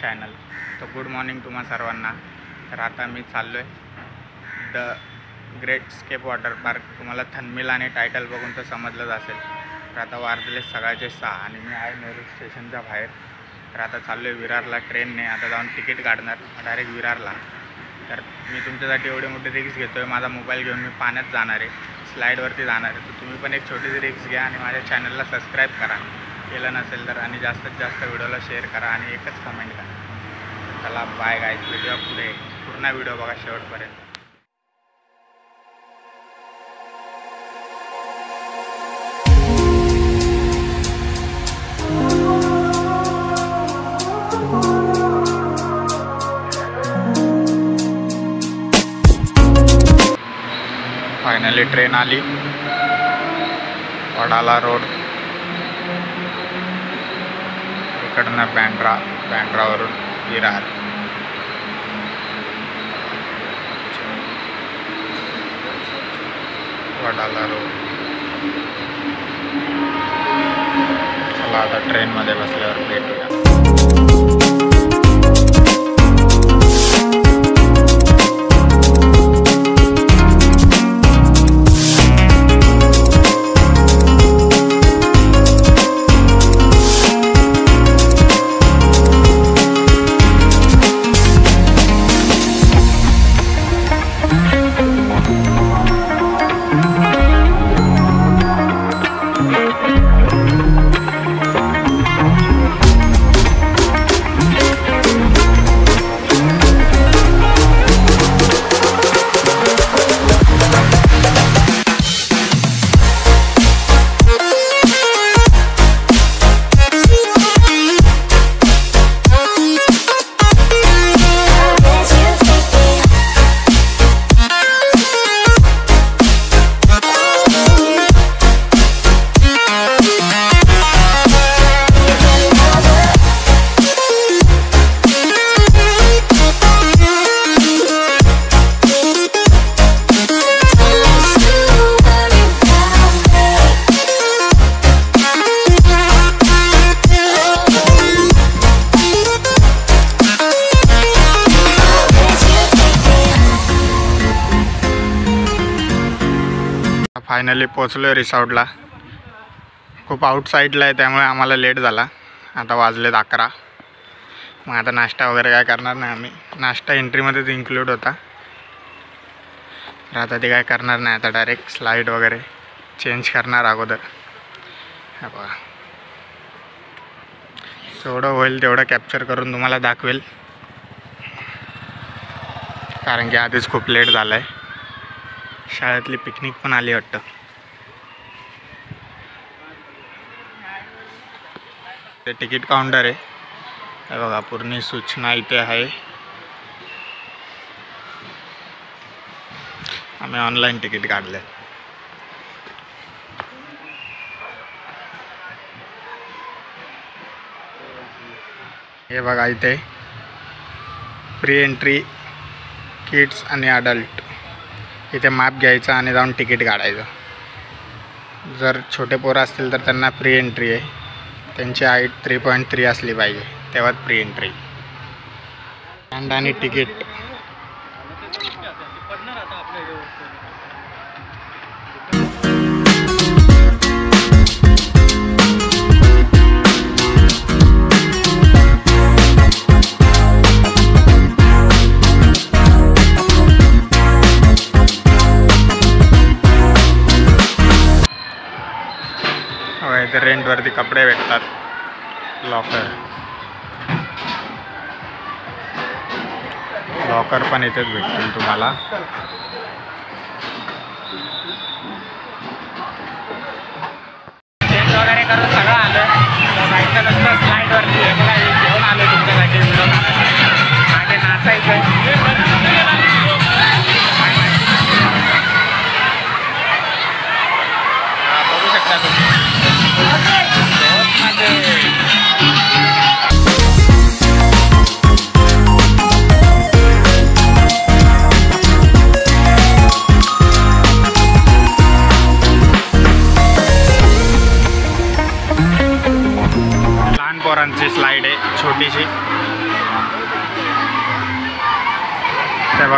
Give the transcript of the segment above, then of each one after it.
Channel. तर good morning तुम्हा सर्वांना. तर आता मी चाललो आहे द ग्रेट स्केप वॉटर पार्क. तुम्हाला थंबनेल आणि टायटल बघून तर समजलंच असेल. तर आता वाजले सकाळचे 6 आणि मी आहे नेहरू स्टेशनच्या बाहेर. तर आता चाललो आहे विरारला ट्रेनने. आता जाऊन तिकीट काढणार डायरेक्ट विरारला. तर मी तुमच्यासाठी एवढी मोठी रिक्स घेतो आहे. माझा मोबाईल घेऊन मी पाण्यात जाणार आहे, स्लाईडवरती जाणार आहे. तर तुम्ही पण एक छोटीशी रिक्स घ्या आणि माझ्या चॅनलला सबस्क्राईब करा केलं नसेल तर, आणि जास्तीत जास्त व्हिडिओला शेअर करा आणि एकच कमेंट करा. चला बाय गाईज, व्हिडिओ पुढे पूर्ण व्हिडिओ बघा शेवटपर्यंत. फायनली ट्रेन आली. वडाला रोड, इकडनं बँड्रावरून विरार. वडाला रोड. चला आता ट्रेनमध्ये बसल्यावर भेटूया. फायनली पोचलो आहे रिसॉर्टला. खूप आउटसाईडला आहे त्यामुळे आम्हाला लेट झाला. आता वाजलेत 11. मग आता नाश्ता वगैरे काय करणार नाही आम्ही. नाश्ता एंट्रीमध्येच इन्क्लूड होता. तर आता ते काय करणार नाही. आता डायरेक्ट स्लाईड वगैरे चेंज करणार अगोदर. हा बघा, जेवढं होईल तेवढं कॅप्चर करून तुम्हाला दाखवेल, कारण की आधीच खूप लेट झालं आहे. शाळेतली पिकनिक पण आली वाटतं. ते तिकीट काउंटर आहे. हे बघा, पूर्ण सूचना इथे आहे. आम्ही ऑनलाईन तिकीट काढले. हे बघा, इथे प्री एंट्री किड्स आणि अडल्ट. इथे मॅप घ्यायचा आणि जाऊन तिकीट काढायचं. जर छोटे पोरं असतील तर त्यांना प्री एंट्री आहे. त्यांची हाईट 3.3 असली पाहिजे, तेव्हाच प्री एंट्री. स्टँड आणि तिकीट. इथे रेंटवरती कपडे भेटतात. लॉकर पण इथेच भेटतील तुम्हाला. चेंज वगैरे करून सगळं आलं. जायचं नसतं स्लाईडवरती. घेऊन आलो तुमच्यासाठी व्हिडिओ मागे नाचायचं. बघू शकता तुम्ही. पोरांची स्लाईड आहे छोटीशी.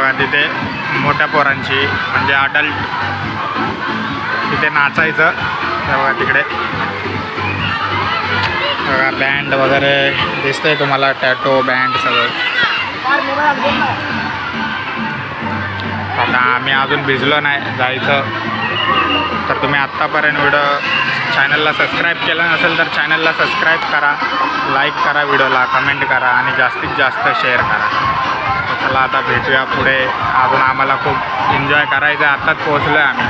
बघा तिथे मोठ्या पोरांची म्हणजे अडल्ट तिथे नाचायचं तेव्हा तिकडे बघा बँड वगैरे दिसतंय तुम्हाला, टॅटो बँड सगळं. आता आम्ही अजून भिजलो नाही, जायचं. तर तुम्ही आत्तापर्यंत चॅनलला सबस्क्राईब केलं नसेल तर चॅनलला सबस्क्राईब करा, लाईक करा व्हिडिओला, कमेंट करा आणि जास्तीत जास्त शेअर करा. तर चला आता भेटूया पुढे. अजून आम्हाला खूप एन्जॉय करायचं आहे. आत्ताच पोहोचलो आहे आम्ही.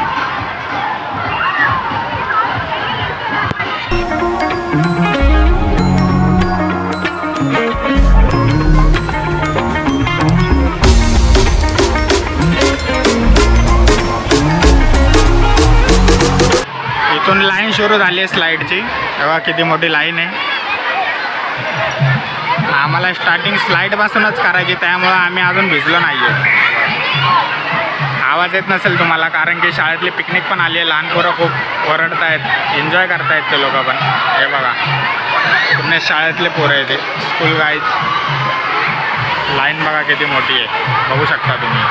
इथून लाईन सुरू झाली आहे स्लाईडची. तेव्हा किती मोठी लाईन आहे. आम्हाला स्टार्टिंग स्लाईडपासूनच करायची, त्यामुळं आम्ही अजून भिजलो नाही आहे. आवाज येत नसेल तुम्हाला कारण की शाळेतली पिकनिक पण आली आहे. लहान पोरं खूप ओरडत आहेत, एन्जॉय करतायत ते लोक पण. हे बघा पूर्ण शाळेतले पोरं आहे ते, स्कूल गाईज. लाईन बघा किती मोठी आहे, बघू शकता तुम्ही.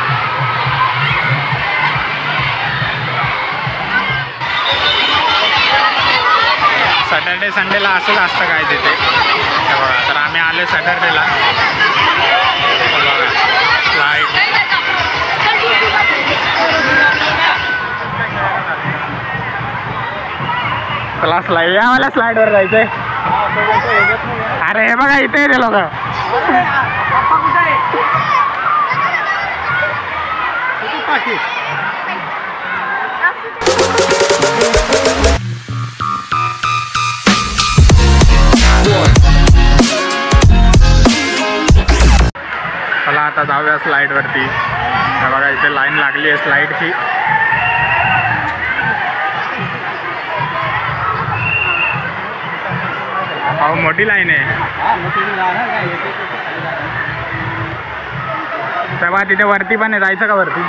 सॅटर्डे संडेला असंच असतं काय तिथे. बघा तर आम्ही आलो सॅटर्डेला. बघा स्लाईड. चला स्लाईड, या मला स्लाईडवर जायचंय. अरे हे बघा इथे ते लोक. चला आता जाऊया स्लाईडवरती. बघा इथे लाईन लागली आहे स्लाईडची. हो मोठी लाईन आहे. तेव्हा तिथे वरती पण आहे, जायचं का वरती?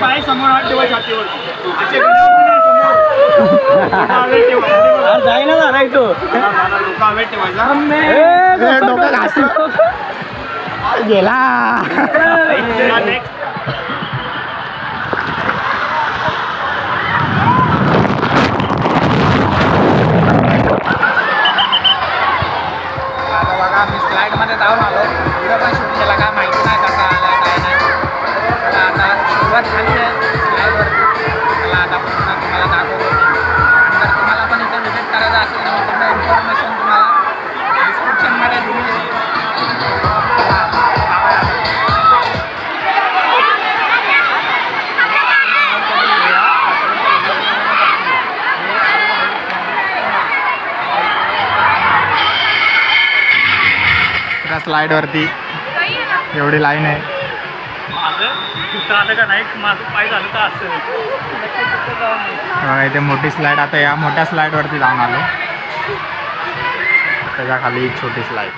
पाय समोर हात ठेवा छातीवरती. जाईना झाला तो डोकं घासून गेला. बघा मी स्लाईडमध्ये जाऊन आलो. व्हिडिओ पण शूट केला, काय माहिती नाही कसा आला काय नाही. चला आता सुरुवात झाली आहे स्लाईडवरती. चला आता पुन्हा तुम्हाला दाखवतो. जर तुम्हाला पण इथे विजिट करायचं असेल तर पूर्ण इन्फॉर्मेशन तुम्हाला डिस्क्रिप्शनमध्ये दिली आहे. त्या स्लाईडवरती एवढी लाईन आहे. आलं का नाही, माझं पाय झालं तर असं. इथे मोठी स्लाईड. आता या मोठ्या स्लाईडवरती जाऊन आलो. त्याच्या खाली एक छोटी स्लाईड.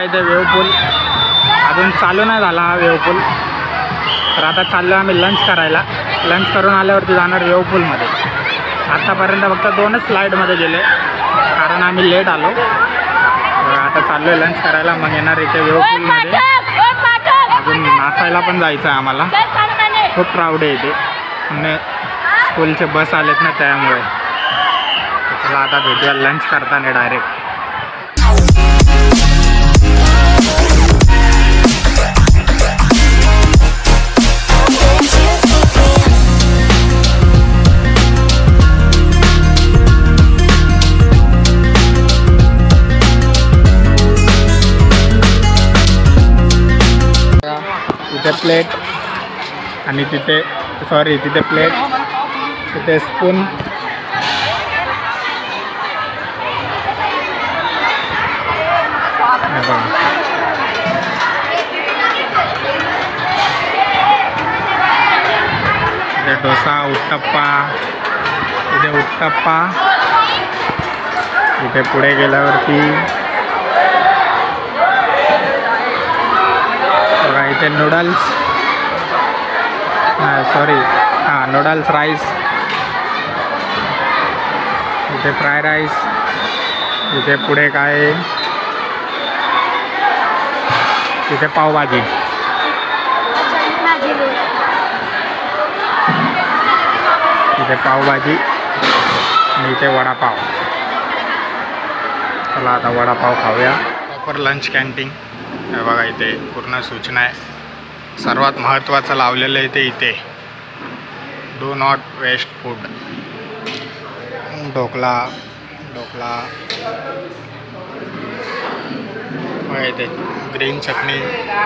इथे वेव पूल अजून चालू नाही झाला हा वेव पूल. तर आता चाललो आम्ही लंच करायला. लंच करून आल्यावरती जाणार वेव पूलमध्ये. आत्तापर्यंत फक्त 2च स्लाईडमध्ये गेले कारण आम्ही लेट आलो. आता चाललो आहे लंच करायला, मग येणार इथे वेव पूलमध्ये. अजून नाचायला पण जायचं आहे आम्हाला. खूप क्राऊड आहे इथे, म्हणजे स्कूलचे बस आलेत ना त्यामुळे. चला आता भेटूया लंच करताना डायरेक्ट. प्लेट आणि तिथे तिथे प्लेट, तिथे स्पून. हे बघा. इथे डोसा, उत्तप्पा, इथे पुढे गेल्यावरती बघा इथे नूडल्स, नूडल्स राईस, इथे फ्राय राईस, इथे पुढे काय आहे, इथे पावभाजी, इथे पावभाजी आणि इथे वडापाव. चला आता वडापाव खाऊया. प्रॉपर लंच कॅन्टीन हे बघा. इथे पूर्ण सूचना आहे. सर्वात महत्त्वाचं लावलेलं आहे इथे do not waste food. Dhokla बघा इथे ग्रीन चटणी,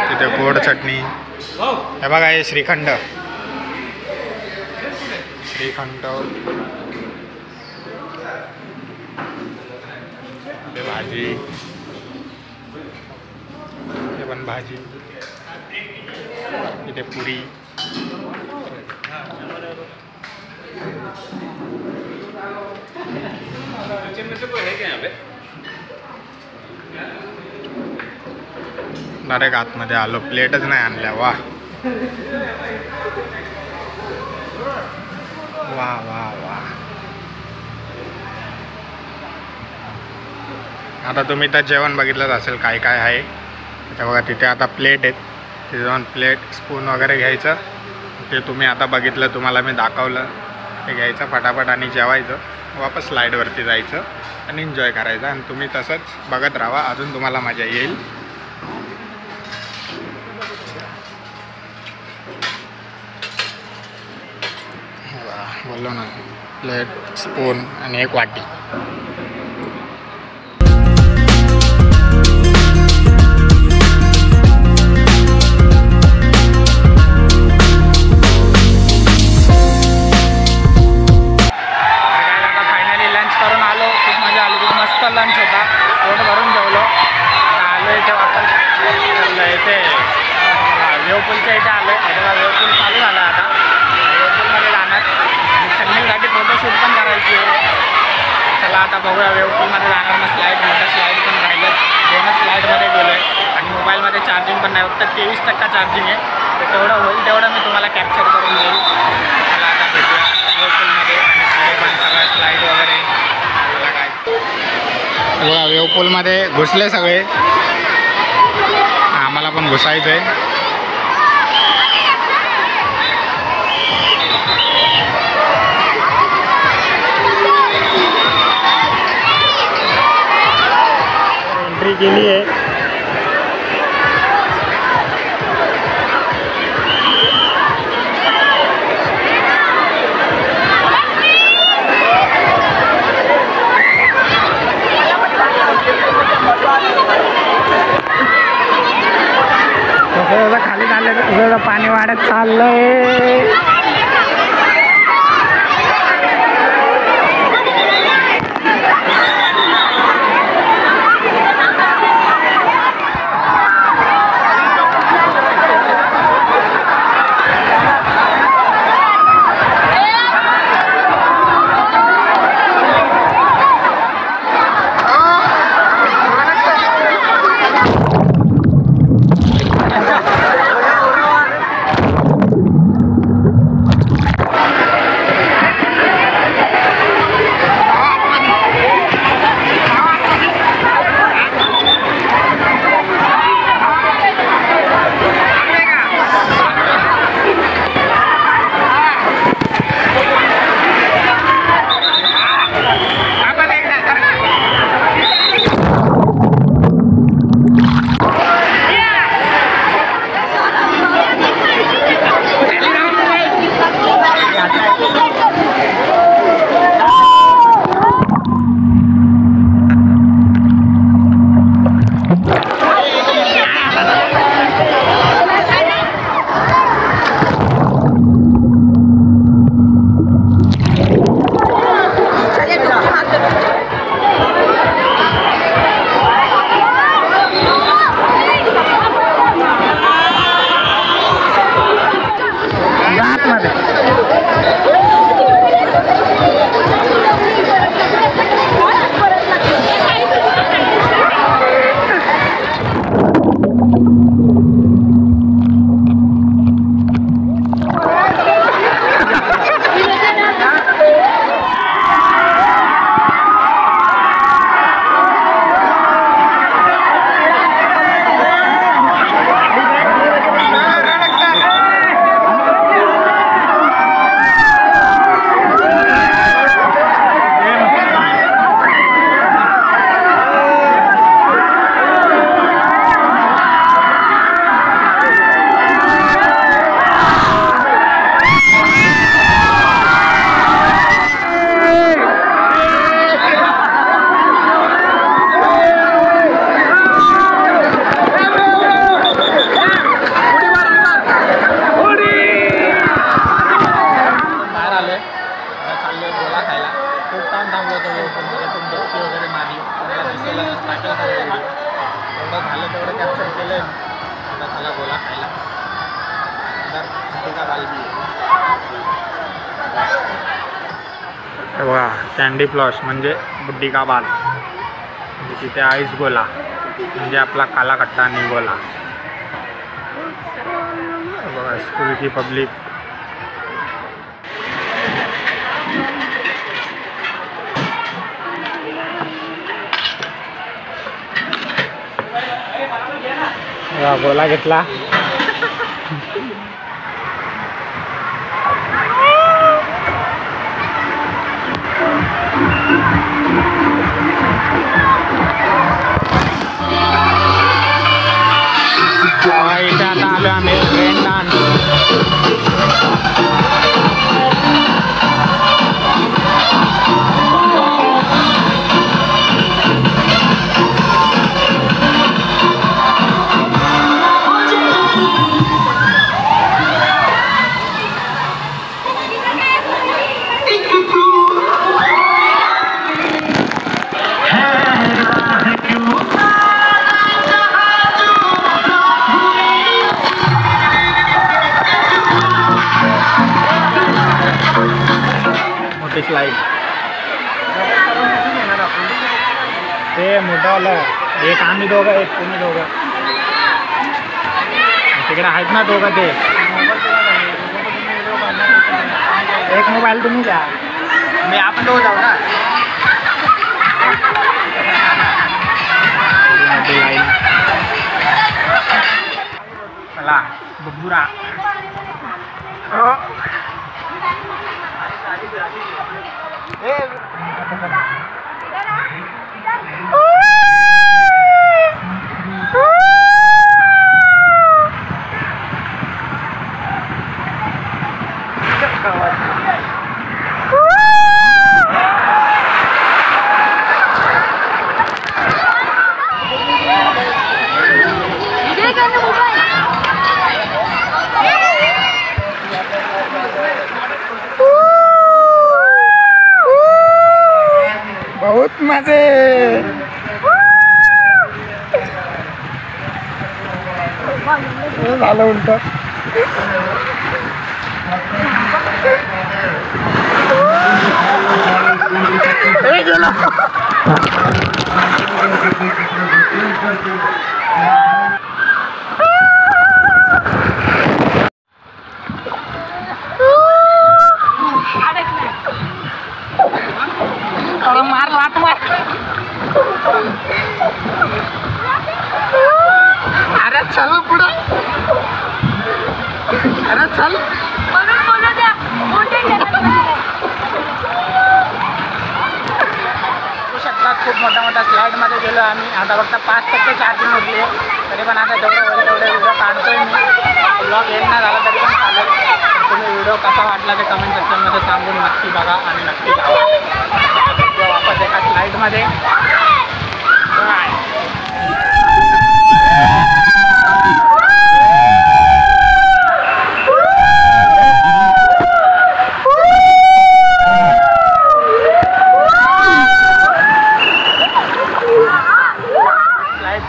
तिथे गोड चटणी. हे बघा हे श्रीखंड, भाजी, हे पण भाजी, इथे पुरी, डायरेक्ट आतमध्ये आलो, प्लेटच नाही आणल्या. वा वा वा वा. आता तुम्ही तर जेवण बघितलंच असेल काय काय आहे. इथे बघा तिथे आता प्लेट आहेत, तिथे जाऊन प्लेट स्पून वगैरे घ्यायचं. ते तुम्ही आता बघितलं, तुम्हाला मी दाखवलं. ते घ्यायचं फटाफट आणि जेवायचं, वापस स्लाईडवरती जायचं आणि एन्जॉय करायचं. आणि तुम्ही तसंच बघत राहा, अजून तुम्हाला मजा येईल. बोललो ना, प्लेट, स्पून आणि एक वाटी. लंच होता, पोट भरून जेवलो. आलो इथे वापस इथे वेवपूलच्या इथे आलो आहे. वेवपूल चालू झाला आता, वेवपूलमध्ये जाणार आणि थंडीसाठी फोटोशूट पण करायची आहे. चला आता बघूया वेवपूलमध्ये जाणार. मग मोठ्या स्लाईड पण राहिलं, 2 स्लाईडमध्ये गेलो आहे. आणि मोबाईलमध्ये चार्जिंग पण नाही, फक्त 23% चार्जिंग आहे. तर तेवढं होईल तेवढं मी तुम्हाला कॅप्चर करून देईल. चला आता भेटूया वेवपूलमध्ये आणि पुढे पण सगळ्या स्लाईड वगैरे. बघा वेवपूलमध्ये घुसले सगळे, आम्हाला पण घुसायचं आहे. एंट्री केली आहे. खाली झालं तर तुझं पाणी वाढत चाललंय. जेवढं झालं तेवढं कॅप्चर केलं आहे. आता चला गोला खायला. तर बुड्डी का बाल भी आहे बघा. कॅन्डी फ्लॉस म्हणजे बुड्डी का बाल. तिथे आईस गोला म्हणजे आपला काला कट्टा आणि गोला. बघा स्कूल की पब्लिक. गोला घेतला. इथे आता आलो आम्ही ट्रेन डान्स. स्लाइड ते मोठं एक आम्ही दोघं एक तुम्ही दोघं. तिकडे आहेत ना दोघं. ते एक मोबाईल तुम्ही द्या. मी आपण दोघं जाऊ ना. लाईन चला बबुरा. बहुत मजे. झालं उलट. मार लात मार. अरे चल पुढं. अरे चल. खूप मोठ्या स्लाईडमध्ये गेलो आम्ही. आता फक्त 5% चार्जिंग उरली आहे. तरी पण आता तेवढे व्हिडिओ काढतोय मी. ब्लॉग एंड नाही झाला तरी पण चालेल. तुम्ही व्हिडिओ कसा वाटला ते कमेंट सेक्शनमध्ये सांगून नक्की बघा आणि नक्की जावा. वापस एका स्लाईडमध्ये.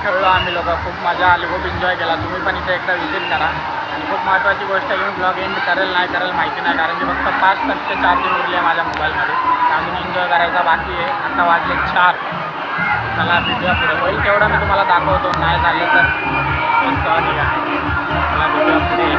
खेळलो आम्ही लोक. खूप मजा आली. खूप एन्जॉय केला. तुम्ही पण इथे एकदा विजिट करा. आणि खूप महत्त्वाची गोष्ट येऊन ब्लॉग एंड करेल नाही करेल माहिती नाही. कारण की फक्त 5% चार्जिंग उरली आहे माझ्या मोबाईलमध्ये. अजून एन्जॉय करायचा बाकी आहे. आता वाजले 4. चला व्हिडिओ पुढे होईल तेवढं मी तुम्हाला दाखवतो. नाही झालं तर सॉरी आहे. चला व्हिडिओ पुढे.